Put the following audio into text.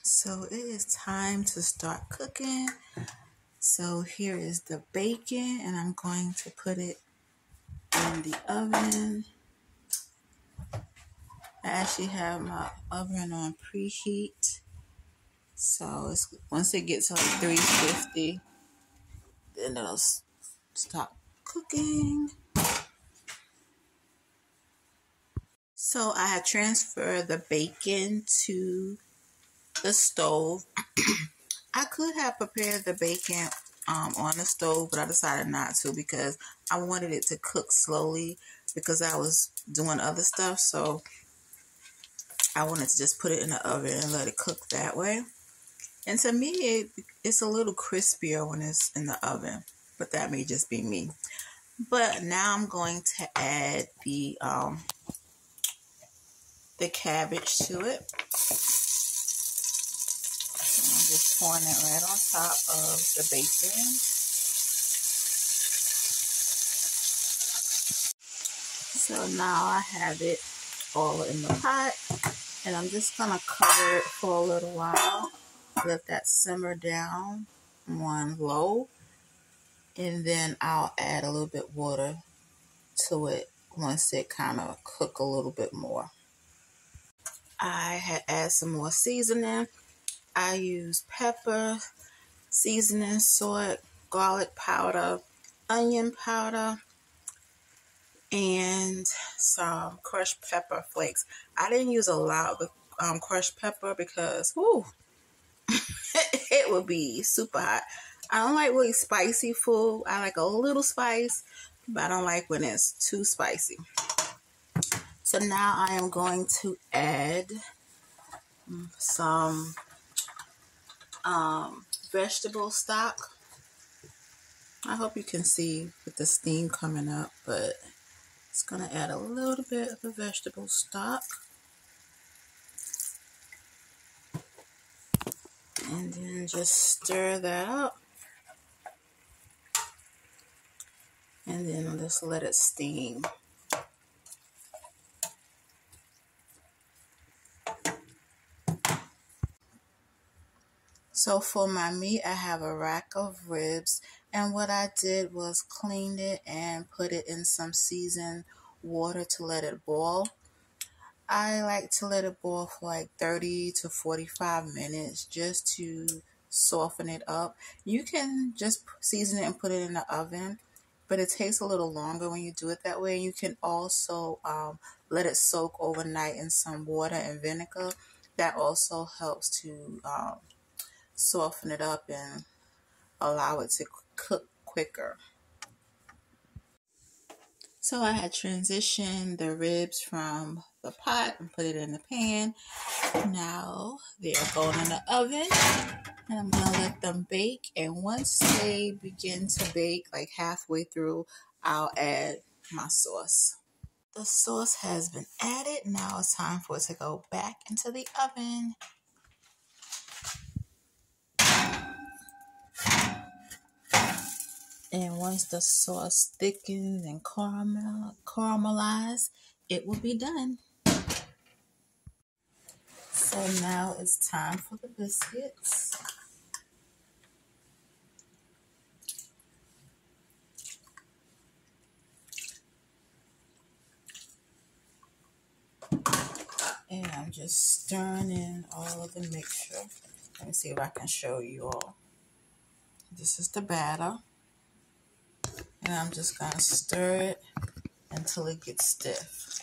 So it is time to start cooking. So here is the bacon, and I'm going to put it in the oven. I actually have my oven on preheat. So once it gets on 350, then it'll stop cooking. So I have transferred the bacon to the stove. I could have prepared the bacon on the stove, but I decided not to because I wanted it to cook slowly because I was doing other stuff. So I wanted to just put it in the oven and let it cook that way. And to me, it's a little crispier when it's in the oven, but that may just be me. But now I'm going to add the cabbage to it. I'm just pouring it right on top of the bacon. So now I have it all in the pot, and I'm just going to cover it for a little while. Let that simmer down on low, and then I'll add a little bit water to it once it kind of cook a little bit more. I had added some more seasoning. I used pepper, seasoning, salt, garlic powder, onion powder, and some crushed pepper flakes. I didn't use a lot of crushed pepper because it would be super hot. I don't like really spicy food. I like a little spice, but I don't like when it's too spicy. So now I am going to add some vegetable stock. I hope you can see with the steam coming up, but it's going to add a little bit of the vegetable stock. And then just stir that up. And then just let it steam. So for my meat, I have a rack of ribs, and what I did was cleaned it and put it in some seasoned water to let it boil. I like to let it boil for like 30 to 45 minutes just to soften it up. You can just season it and put it in the oven, but it takes a little longer when you do it that way. You can also let it soak overnight in some water and vinegar. That also helps to soften it up and allow it to cook quicker. So I had transitioned the ribs from the pot and put it in the pan. Now they're going in the oven, and I'm going to let them bake. And once they begin to bake, like halfway through, I'll add my sauce. The sauce has been added. Now it's time for it to go back into the oven. And once the sauce thickens and caramelizes, it will be done. So now it's time for the biscuits. And I'm just stirring in all of the mixture. Let me see if I can show you all. This is the batter. And I'm just going to stir it until it gets stiff.